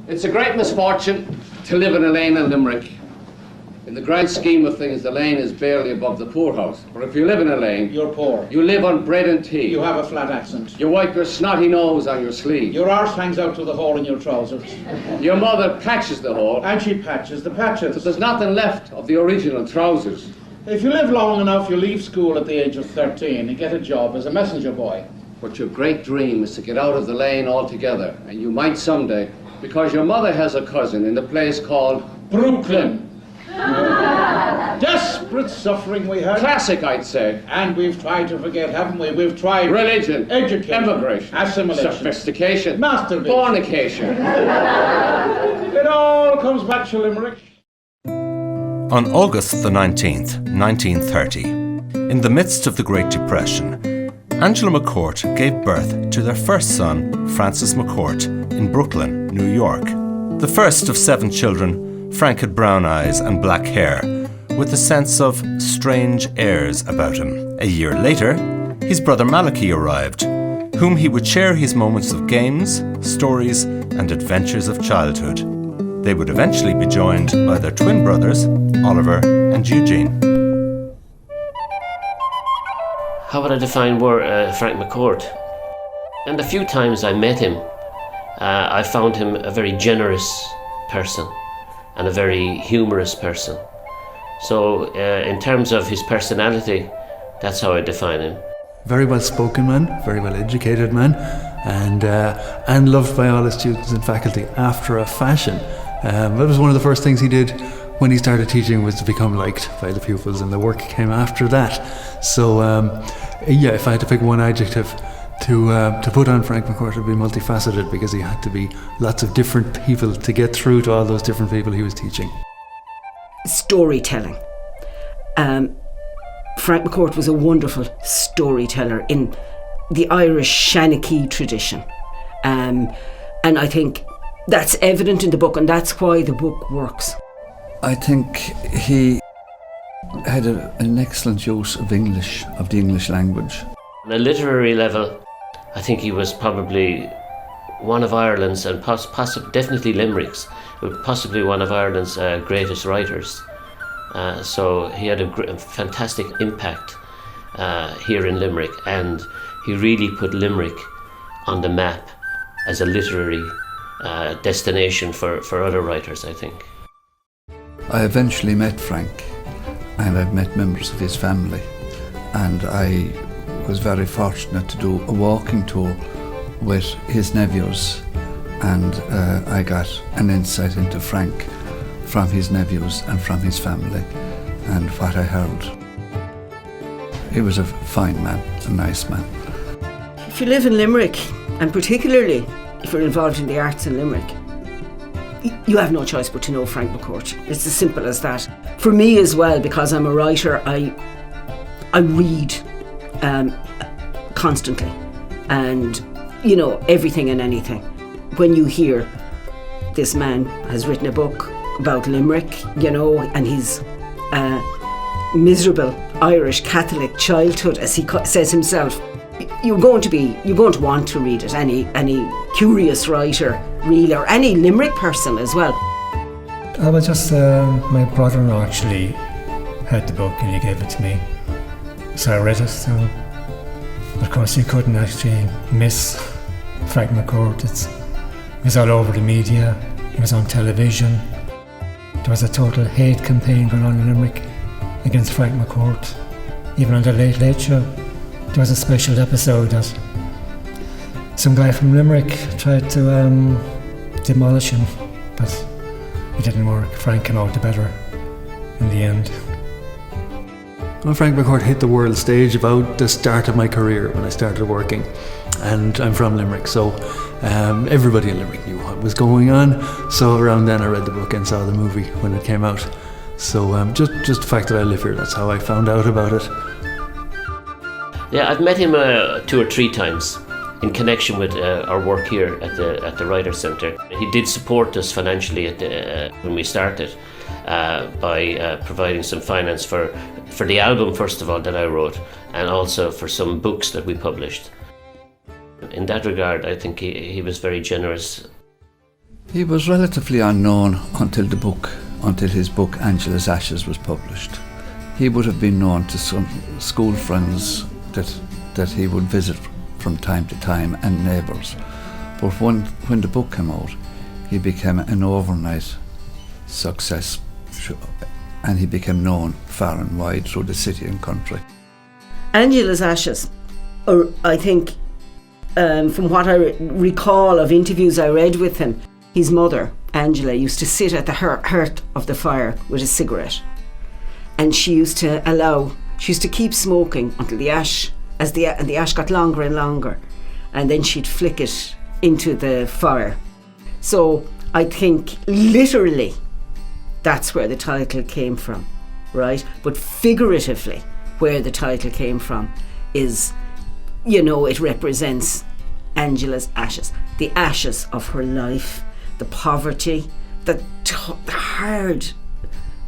It's a great misfortune to live in a lane in Limerick. In the grand scheme of things, the lane is barely above the poorhouse. But if you live in a lane, you're poor. You live on bread and tea. You have a flat accent. You wipe your snotty nose on your sleeve. Your arse hangs out to the hole in your trousers. Your mother patches the hole. And she patches the patches. But there's nothing left of the original trousers. If you live long enough, you leave school at the age of 13 and get a job as a messenger boy. But your great dream is to get out of the lane altogether, and you might someday, because your mother has a cousin in a place called Brooklyn. Desperate suffering we had. Classic, I'd say. And we've tried to forget, haven't we? We've tried religion, education, immigration, assimilation, sophistication, masturbation, fornication. It all comes back to Limerick. On August the 19th, 1930, in the midst of the Great Depression, Angela McCourt gave birth to their first son, Francis McCourt, in Brooklyn, New York. The first of 7 children, Frank had brown eyes and black hair, with a sense of strange airs about him. A year later, his brother Malachi arrived, whom he would share his moments of games, stories, and adventures of childhood. They would eventually be joined by their twin brothers, Oliver and Eugene. How would I define Frank McCourt? And the few times I met him, I found him a very generous person and a very humorous person. So in terms of his personality, that's how I define him. Very well spoken man, very well educated man, and loved by all his students and faculty after a fashion. That was one of the first things he did when he started teaching, was to become liked by the pupils, and the work came after that. So yeah, if I had to pick one adjective to put on Frank McCourt, it would be multifaceted, because he had to be lots of different people to get through to all those different people he was teaching. Storytelling. Frank McCourt was a wonderful storyteller in the Irish Shanachie tradition, and I think that's evident in the book, and that's why the book works. I think he had an excellent use of English, of the English language. On a literary level, I think he was probably one of Ireland's, and definitely Limerick's, but possibly one of Ireland's greatest writers. So he had a fantastic impact here in Limerick, and he really put Limerick on the map as a literary destination for other writers, I think. I eventually met Frank, and I've met members of his family, and I was very fortunate to do a walking tour with his nephews, and I got an insight into Frank from his nephews and from his family, and what I heard. He was a fine man, a nice man. If you live in Limerick, and particularly if you're involved in the arts in Limerick, you have no choice but to know Frank McCourt. It's as simple as that. For me as well, because I'm a writer, I read constantly, and you know, everything and anything. When you hear this man has written a book about Limerick, you know, and his miserable Irish Catholic childhood, as he says himself, you're going to want to read it. Any curious writer, really, or any Limerick person as well. I was just my brother-in-law actually had the book, and he gave it to me, so I read it. So of course you couldn't actually miss Frank McCourt. It was all over the media. It was on television. There was a total hate campaign going on in Limerick against Frank McCourt. Even on the Late Late Show, there was a special episode that some guy from Limerick tried to demolish him, but it didn't work. Frank came out the better in the end. Well, Frank McCourt hit the world stage about the start of my career when I started working, and I'm from Limerick, so everybody in Limerick knew what was going on. So around then I read the book and saw the movie when it came out. So just the fact that I live here, that's how I found out about it. Yeah, I've met him 2 or 3 times in connection with our work here at the Writers' Centre. He did support us financially when we started by providing some finance for the album, first of all, that I wrote, and also for some books that we published. In that regard, I think he was very generous. He was relatively unknown until his book Angela's Ashes was published. He would have been known to some school friends that he would visit from time to time and neighbours. But when the book came out, he became an overnight success, and he became known far and wide through the city and country. Angela's Ashes, or I think from what I recall of interviews I read with him, his mother, Angela, used to sit at the hearth of the fire with a cigarette, and she used to keep smoking until the ash got longer and longer, and then she'd flick it into the fire. So I think literally that's where the title came from, right? But figuratively, where the title came from is, it represents Angela's ashes, the ashes of her life, the poverty, the hard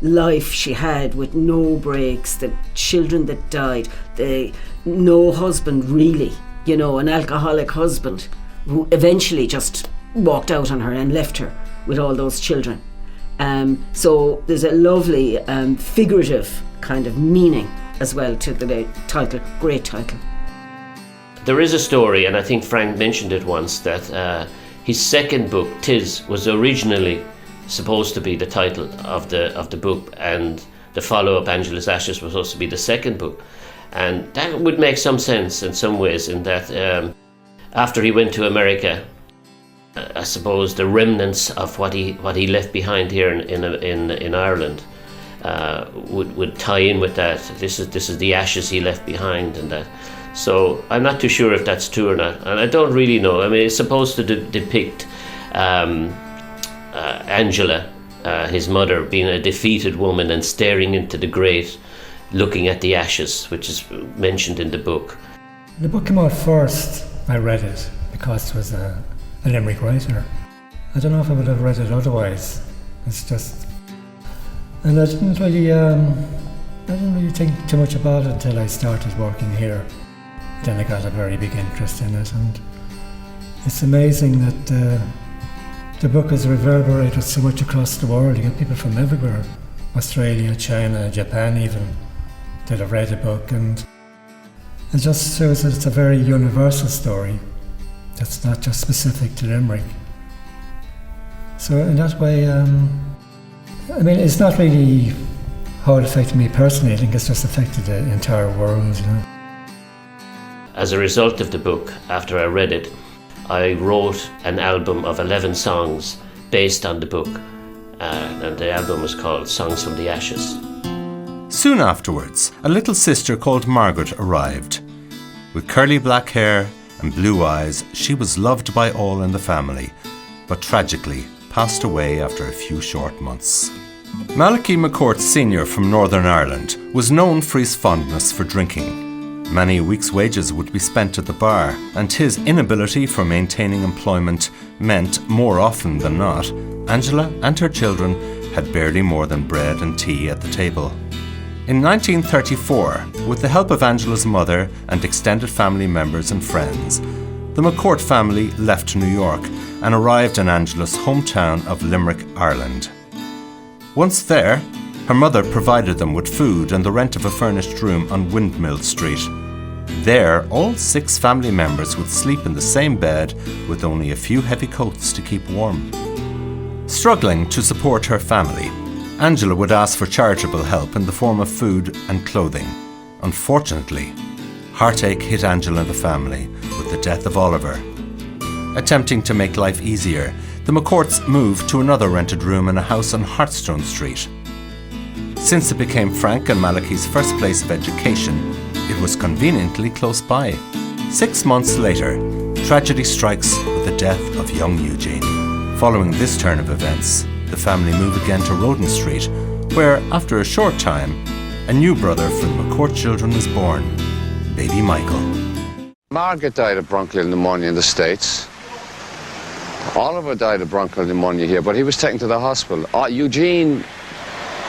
life she had with no breaks, the children that died, no husband really, an alcoholic husband who eventually just walked out on her and left her with all those children. So there's a lovely figurative kind of meaning as well to the title, great title. There is a story, and I think Frank mentioned it once, that his second book, Tis, was originally supposed to be the title of the book, and the follow-up, Angela's Ashes, was supposed to be the second book. And that would make some sense in some ways, in that after he went to America, I suppose the remnants of what he left behind here in Ireland would tie in with that. This is the ashes he left behind, and that. So I'm not too sure if that's true or not, and I don't really know. I mean, it's supposed to depict Angela, his mother, being a defeated woman and staring into the grate, looking at the ashes, which is mentioned in the book. The book came out first. I read it because it was a Limerick writer. I don't know if I would have read it otherwise. It's just, and I didn't really think too much about it until I started working here. Then I got a very big interest in it, and it's amazing that the book has reverberated so much across the world. You get people from everywhere, Australia, China, Japan even, that have read the book, and it just shows that it's a very universal story that's not just specific to Limerick. So in that way, it's not really how it affected me personally. I think it's just affected the entire world, As a result of the book, after I read it, I wrote an album of 11 songs based on the book, and the album was called Songs from the Ashes. Soon afterwards, a little sister called Margaret arrived. With curly black hair and blue eyes, she was loved by all in the family, but tragically passed away after a few short months. Malachy McCourt Sr. from Northern Ireland was known for his fondness for drinking. Many a week's wages would be spent at the bar, and his inability for maintaining employment meant, more often than not, Angela and her children had barely more than bread and tea at the table. In 1934, with the help of Angela's mother and extended family members and friends, the McCourt family left New York and arrived in Angela's hometown of Limerick, Ireland. Once there, her mother provided them with food and the rent of a furnished room on Windmill Street. There, all 6 family members would sleep in the same bed with only a few heavy coats to keep warm. Struggling to support her family, Angela would ask for charitable help in the form of food and clothing. Unfortunately, heartache hit Angela and the family with the death of Oliver. Attempting to make life easier, the McCourts moved to another rented room in a house on Hearthstone Street. Since it became Frank and Malachy's first place of education, it was conveniently close by. 6 months later, tragedy strikes with the death of young Eugene. Following this turn of events, the family move again to Roden Street, where, after a short time, a new brother for the McCourt children was born, baby Michael. Margaret died of bronchial pneumonia in the States. Oliver died of bronchial pneumonia here, but he was taken to the hospital. Eugene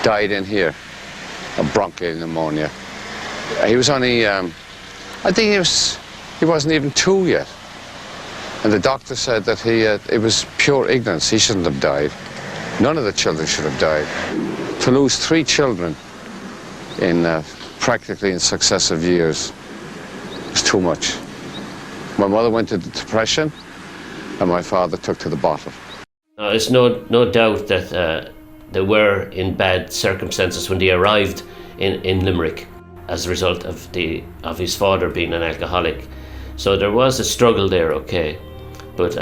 died in here of bronchial pneumonia. He was only, I think he wasn't even 2 yet. And the doctor said that it was pure ignorance. He shouldn't have died. None of the children should have died. To lose 3 children practically in successive years was too much. My mother went into depression, and my father took to the bottle. There's no doubt that they were in bad circumstances when they arrived in Limerick as a result of his father being an alcoholic. So there was a struggle there, okay. But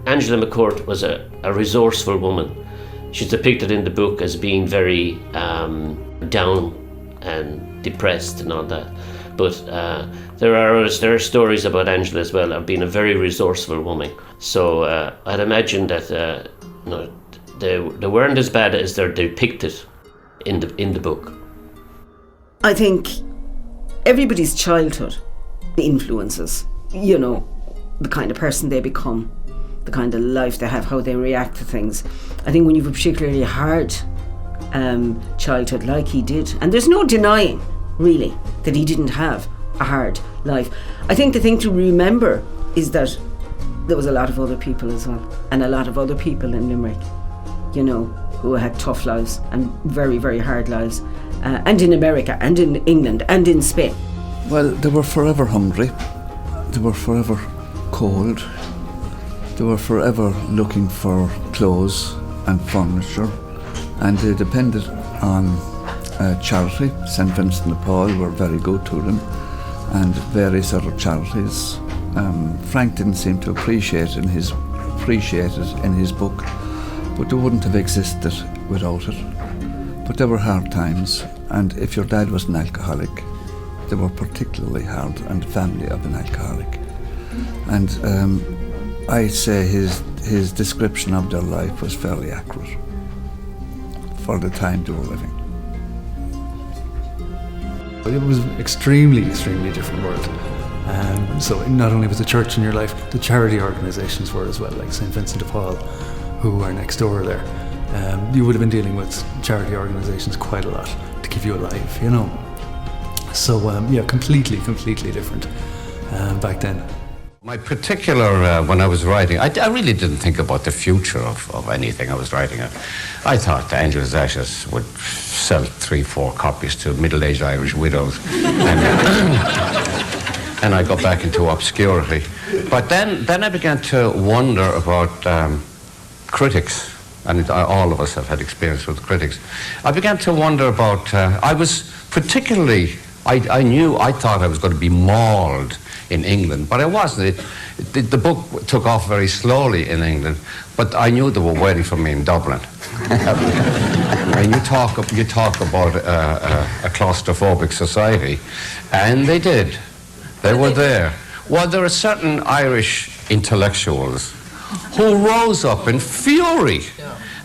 Angela McCourt was a resourceful woman. She's depicted in the book as being very down and depressed and all that. But there are stories about Angela as well of being a very resourceful woman. So I'd imagine that they weren't as bad as they're depicted in the book. I think everybody's childhood influences, the kind of person they become, the kind of life they have, how they react to things. I think when you have a particularly hard childhood like he did, and there's no denying really that he didn't have a hard life. I think the thing to remember is that there was a lot of other people as well, and a lot of other people in Limerick, who had tough lives and very, very hard lives, and in America and in England and in Spain. Well, they were forever hungry, they were forever cold, they were forever looking for clothes and furniture, and they depended on charity. St. Vincent de Paul were very good to them, and various other charities. Frank didn't seem to appreciate it in his book, but they wouldn't have existed without it. But they were hard times, and if your dad was an alcoholic, they were particularly hard, and the family of an alcoholic. And I say his description of their life was fairly accurate for the time they were living. It was an extremely, extremely different world. So not only was the church in your life, the charity organisations were as well, like St. Vincent de Paul, who are next door there. You would have been dealing with charity organisations quite a lot to keep you alive, So completely different back then. My particular, when I was writing, I really didn't think about the future of anything I was writing. I thought the Angela's Ashes would sell 3-4 copies to middle-aged Irish widows. And I got back into obscurity. But then I began to wonder about critics, and all of us have had experience with critics. I began to wonder about, I was particularly, I thought I was going to be mauled in England, but I wasn't. The book took off very slowly in England, but I knew they were waiting for me in Dublin. And you talk about a claustrophobic society, and they did. They were there. Well, there are certain Irish intellectuals who rose up in fury.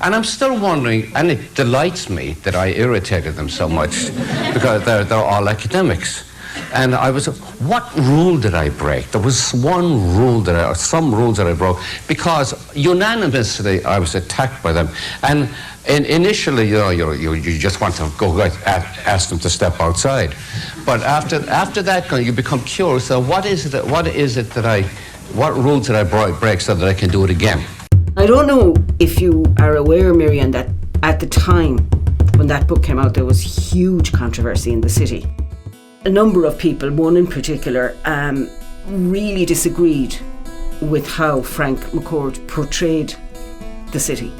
And I'm still wondering, and it delights me that I irritated them so much, because they're all academics. And what rule did I break? There was some rules that I broke, because unanimously I was attacked by them. And initially, you just want to go ask them to step outside. But after that, you become curious. So what rules did I break so that I can do it again? I don't know if you are aware, Miriam, that at the time when that book came out, there was huge controversy in the city. A number of people, one in particular, really disagreed with how Frank McCourt portrayed the city.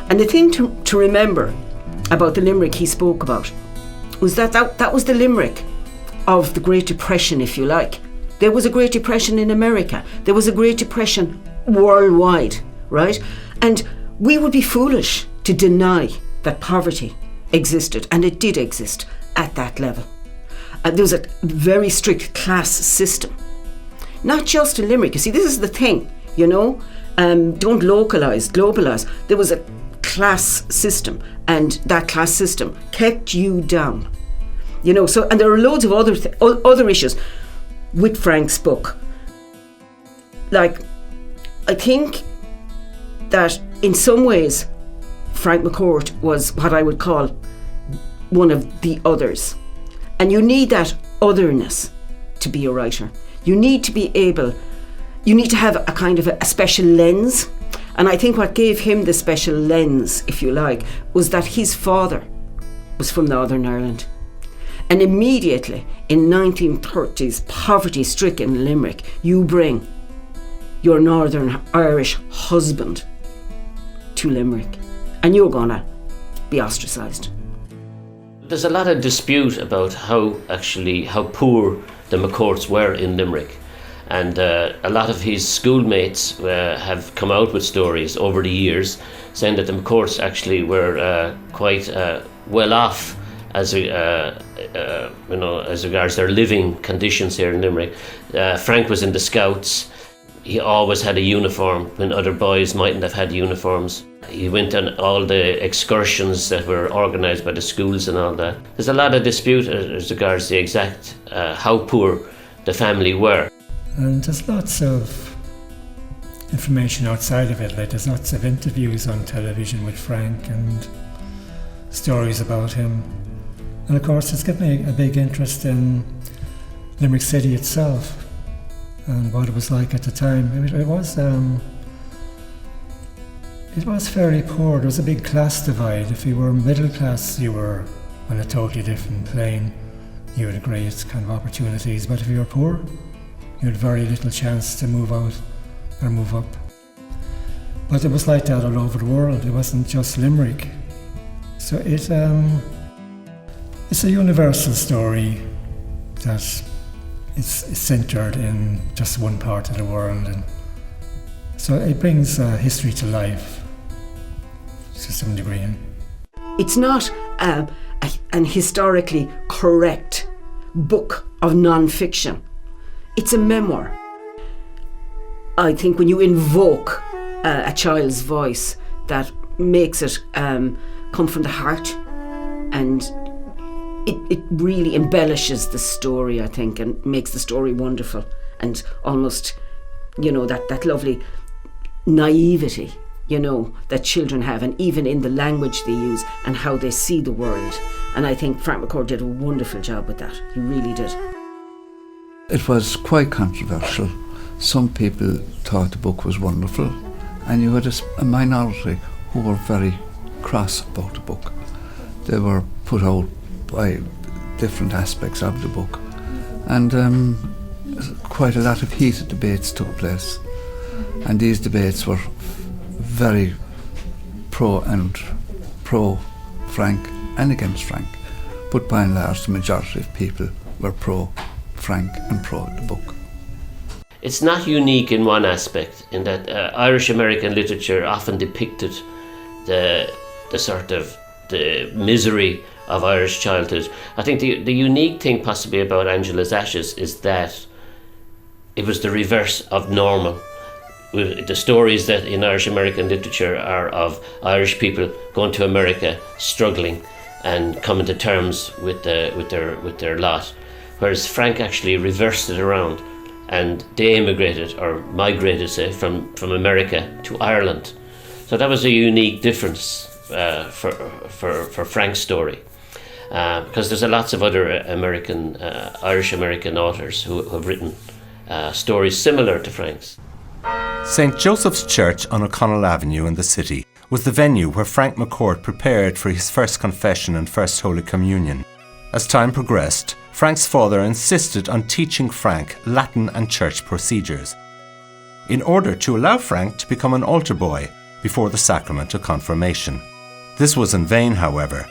And the thing to remember about the Limerick he spoke about was that was the Limerick of the Great Depression, if you like. There was a Great Depression in America. There was a Great Depression worldwide, right? And we would be foolish to deny that poverty existed, and it did exist at that level. There was a very strict class system, not just in Limerick. You see, this is the thing, don't localise, globalise. There was a class system, and that class system kept you down. So, and there are loads of other issues with Frank's book. Like, I think that in some ways, Frank McCourt was what I would call one of the others. And you need that otherness to be a writer. You need to be able you need to have a kind of a special lens. And I think what gave him the special lens, if you like, was that his father was from Northern Ireland. And immediately in 1930s poverty-stricken Limerick, you bring your Northern Irish husband to Limerick and you're going to be ostracised. There's a lot of dispute about how poor the McCourts were in Limerick. And a lot of his schoolmates have come out with stories over the years saying that the McCourts actually were quite well off as regards their living conditions here in Limerick. Frank was in the Scouts. He always had a uniform when other boys mightn't have had uniforms. He went on all the excursions that were organised by the schools and all that. There's a lot of dispute as regards the exact how poor the family were. And there's lots of information outside of it, like there's lots of interviews on television with Frank and stories about him. And of course it's given me a big interest in Limerick City itself and what it was like at the time. It was fairly poor. There was a big class divide. If you were middle class, you were on a totally different plane. You had great kind of opportunities, but if you were poor, you had very little chance to move out or move up. But it was like that all over the world. It wasn't just Limerick. So it's a universal story that is centred in just one part of the world. And so it brings history to life to some degree. It's not an historically correct book of non-fiction. It's a memoir. I think when you invoke a child's voice, that makes it come from the heart, and it really embellishes the story, I think, and makes the story wonderful and almost, that lovely naivety, that children have, and even in the language they use and how they see the world. And I think Frank McCourt did a wonderful job with that. He really did. It was quite controversial. Some people thought the book was wonderful, and you had a minority who were very cross about the book. They were put out by different aspects of the book, and quite a lot of heated debates took place, and these debates were very pro Frank and against Frank, but by and large the majority of people were pro Frank and pro the book. It's not unique in one aspect, in that Irish American literature often depicted the sort of the misery of Irish childhood. I think the unique thing possibly about Angela's Ashes is that it was the reverse of normal. The stories that in Irish American literature are of Irish people going to America, struggling and coming to terms with their lot. Whereas Frank actually reversed it around, and they emigrated or migrated, say, from America to Ireland. So that was a unique difference for Frank's story, because there's lots of other Irish American authors who have written stories similar to Frank's. St. Joseph's Church on O'Connell Avenue in the city was the venue where Frank McCourt prepared for his first confession and first Holy Communion. As time progressed, Frank's father insisted on teaching Frank Latin and church procedures, in order to allow Frank to become an altar boy before the sacrament of confirmation. This was in vain, however,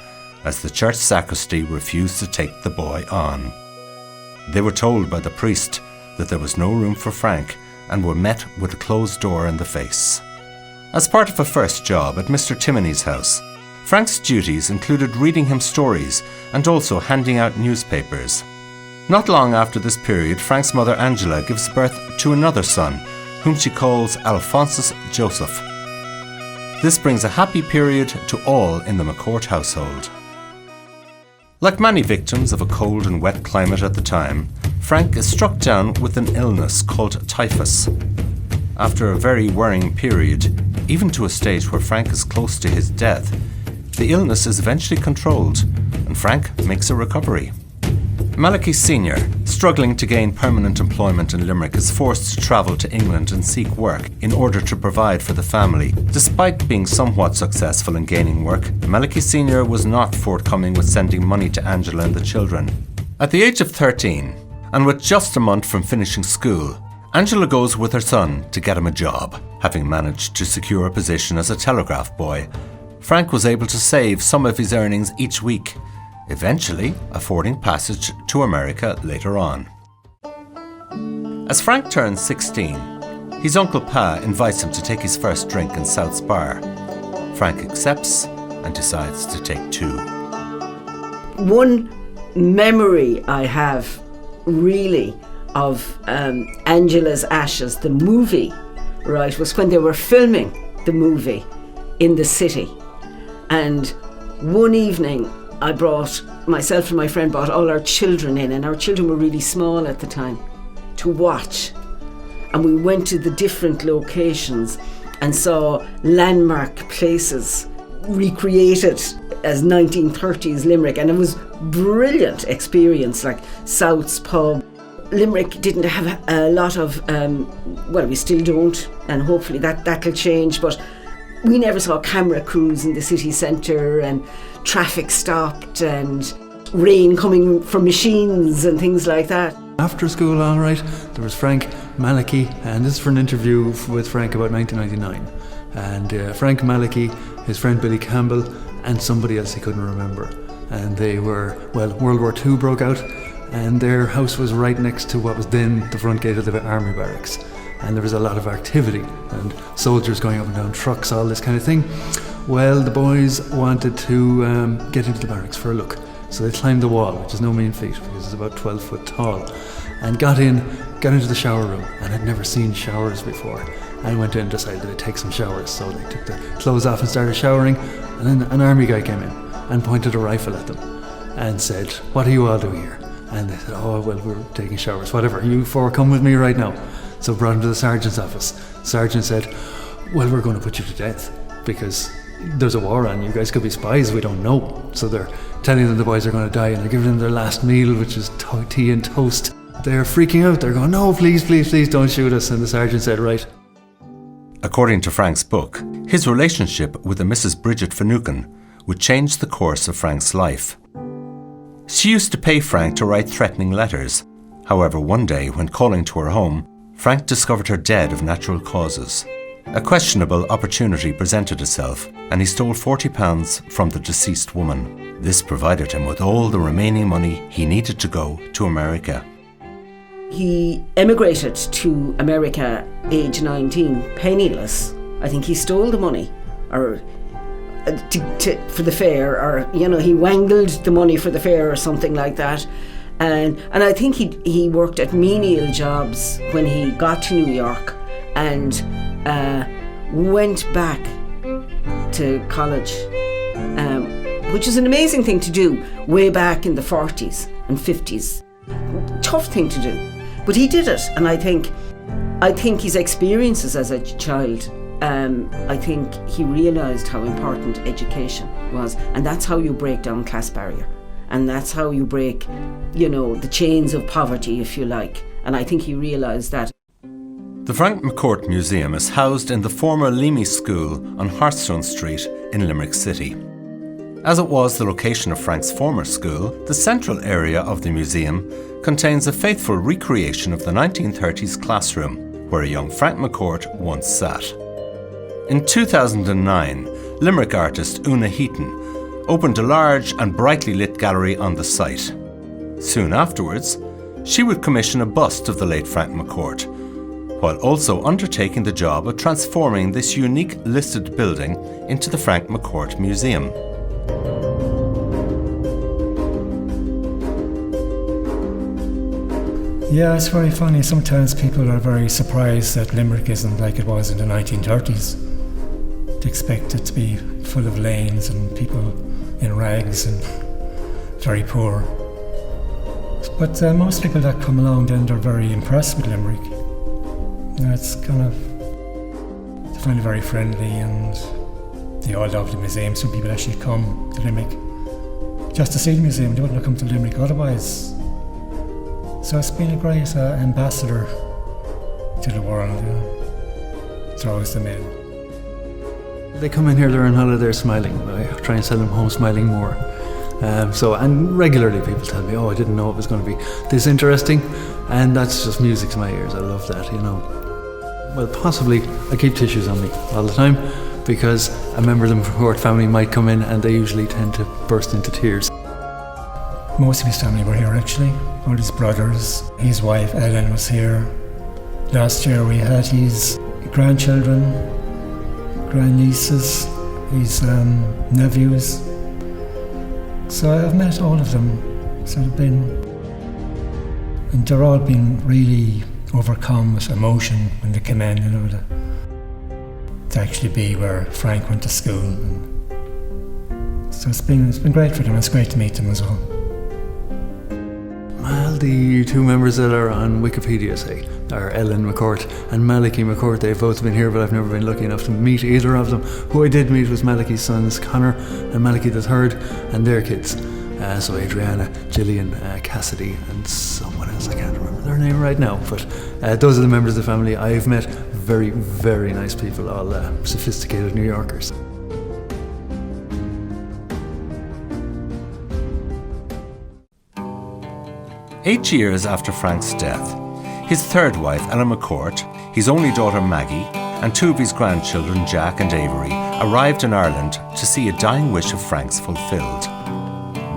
as the church sacristy refused to take the boy on. They were told by the priest that there was no room for Frank and were met with a closed door in the face. As part of a first job at Mr. Timoney's house, Frank's duties included reading him stories and also handing out newspapers. Not long after this period, Frank's mother Angela gives birth to another son, whom she calls Alphonsus Joseph. This brings a happy period to all in the McCourt household. Like many victims of a cold and wet climate at the time, Frank is struck down with an illness called typhus. After a very worrying period, even to a stage where Frank is close to his death, the illness is eventually controlled and Frank makes a recovery. Malachy Sr., struggling to gain permanent employment in Limerick, is forced to travel to England and seek work in order to provide for the family. Despite being somewhat successful in gaining work, Malachy Sr. was not forthcoming with sending money to Angela and the children. At the age of 13, and with just a month from finishing school, Angela goes with her son to get him a job. Having managed to secure a position as a telegraph boy, Frank was able to save some of his earnings each week, eventually affording passage to America later on. As Frank turns 16, his Uncle Pa invites him to take his first drink in South's Bar. Frank accepts and decides to take 2. One memory I have really of Angela's Ashes, the movie, right, was when they were filming the movie in the city. And one evening myself and my friend brought all our children in, and our children were really small at the time, to watch. And we went to the different locations and saw landmark places recreated as 1930s Limerick, and it was brilliant experience, like South's Pub. Limerick didn't have a lot of, well, we still don't, and hopefully that'll change, but we never saw camera crews in the city centre, and traffic stopped, and rain coming from machines and things like that. After school, all right, there was Frank, Malachy, and this is for an interview with Frank about 1999. And Frank, Malachy, his friend Billy Campbell, and somebody else he couldn't remember. And they were, well, World War II broke out, and their house was right next to what was then the front gate of the army barracks. And there was a lot of activity, and soldiers going up and down trucks, all this kind of thing. Well, the boys wanted to get into the barracks for a look. So they climbed the wall, which is no mean feat, because it's about 12 foot tall, and got into the shower room, and had never seen showers before. And went in and decided they'd take some showers. So they took their clothes off and started showering, and then an army guy came in and pointed a rifle at them and said, "What do you all do here?" And they said, "Oh, well, we're taking showers, whatever. You 4 come with me right now." So brought him to the sergeant's office. The sergeant said, "Well, we're going to put you to death because there's a war on. You guys could be spies, we don't know." So they're telling them the boys are going to die, and they're giving them their last meal, which is tea and toast. They're freaking out. They're going, "No, please, please, please don't shoot us." And the sergeant said, "Right." According to Frank's book, his relationship with a Mrs. Bridget Finucane would change the course of Frank's life. She used to pay Frank to write threatening letters. However, one day, when calling to her home, Frank discovered her dead of natural causes. A questionable opportunity presented itself, and he stole £40 from the deceased woman. This provided him with all the remaining money he needed to go to America. He emigrated to America age 19, penniless. I think he stole the money, or for the fare, or he wangled the money for the fare or something like that. And I think he worked at menial jobs when he got to New York, and went back to college, which is an amazing thing to do way back in the 40s and 50s. Tough thing to do, but he did it. And I think his experiences as a child, I think he realised how important education was, and that's how you break down class barrier, and that's how you break, the chains of poverty, if you like. And I think he realised that. The Frank McCourt Museum is housed in the former Leamy School on Hearthstone Street in Limerick City. As it was the location of Frank's former school, the central area of the museum contains a faithful recreation of the 1930s classroom where a young Frank McCourt once sat. In 2009, Limerick artist Una Heaton opened a large and brightly lit gallery on the site. Soon afterwards, she would commission a bust of the late Frank McCourt, while also undertaking the job of transforming this unique listed building into the Frank McCourt Museum. Yeah, it's very funny. Sometimes people are very surprised that Limerick isn't like it was in the 1930s. They expect it to be full of lanes and people in rags and very poor. But most people that come along then, they're very impressed with Limerick. It's kind of, they find it very friendly, and they all love the museum. Some people actually come to Limerick just to see the museum. They wouldn't have come to Limerick otherwise. So it's been a great ambassador to the world. Throws them in. They come in here, they're on holiday, they're smiling. I try and sell them home smiling more. And regularly people tell me, I didn't know it was going to be this interesting. And that's just music to my ears. I love that, Well, possibly I keep tissues on me all the time because a member of the McCourt family might come in and they usually tend to burst into tears. Most of his family were here actually. All his brothers, his wife Ellen was here. Last year we had his grandchildren, grandnieces, his nephews. So I've met all of them. So they're all been really overcome with emotion when they came in, to actually be where Frank went to school. And so it's been great for them. It's great to meet them as well. Well, the two members that are on Wikipedia, say, are Ellen McCourt and Malachi McCourt. They've both been here, but I've never been lucky enough to meet either of them. Who I did meet was Malachi's sons, Connor and Malachi III, and their kids. So Adriana, Gillian, Cassidy, and someone else. I can't remember their name right now, but those are the members of the family. I've met very, very nice people, all sophisticated New Yorkers. Eight years after Frank's death, his third wife, Ellen McCourt, his only daughter Maggie, and two of his grandchildren, Jack and Avery, arrived in Ireland to see a dying wish of Frank's fulfilled.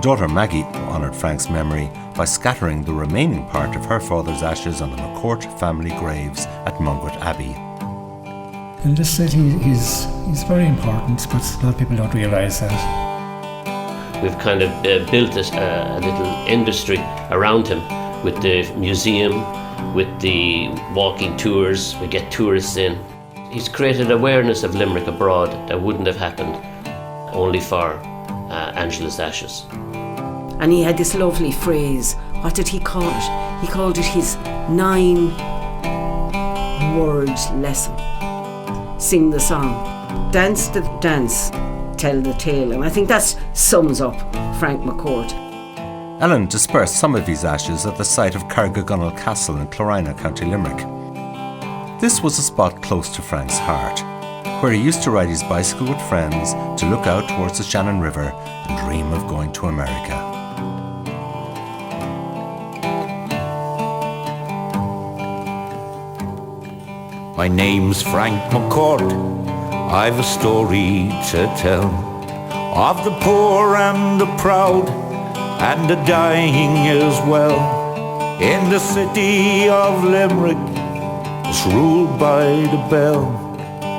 Daughter Maggie honoured Frank's memory by scattering the remaining part of her father's ashes on the McCourt family graves at Mungret Abbey. In this city, he's very important, but a lot of people don't realise that. We've kind of built a little industry around him with the museum, with the walking tours. We get tourists in. He's created awareness of Limerick abroad that wouldn't have happened only for Angela's ashes. And he had this lovely phrase. What did he call it? He called it his 9-word lesson. Sing the song, dance the dance, tell the tale. And I think that sums up Frank McCourt. Ellen dispersed some of his ashes at the site of Cargagunnel Castle in Clorina, County Limerick. This was a spot close to Frank's heart, where he used to ride his bicycle with friends to look out towards the Shannon River and dream of going to America. My name's Frank McCourt, I've a story to tell of the poor and the proud and the dying as well. In the city of Limerick, it's ruled by the bell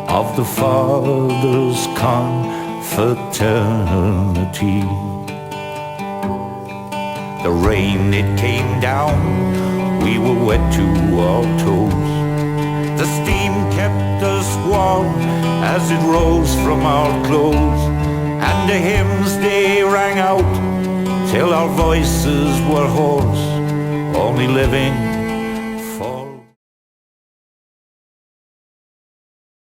of the Father's confraternity. The rain, it came down, we were wet to our toes. The steam kept us warm as it rose from our clothes, and the hymns they rang out till our voices were hoarse, only living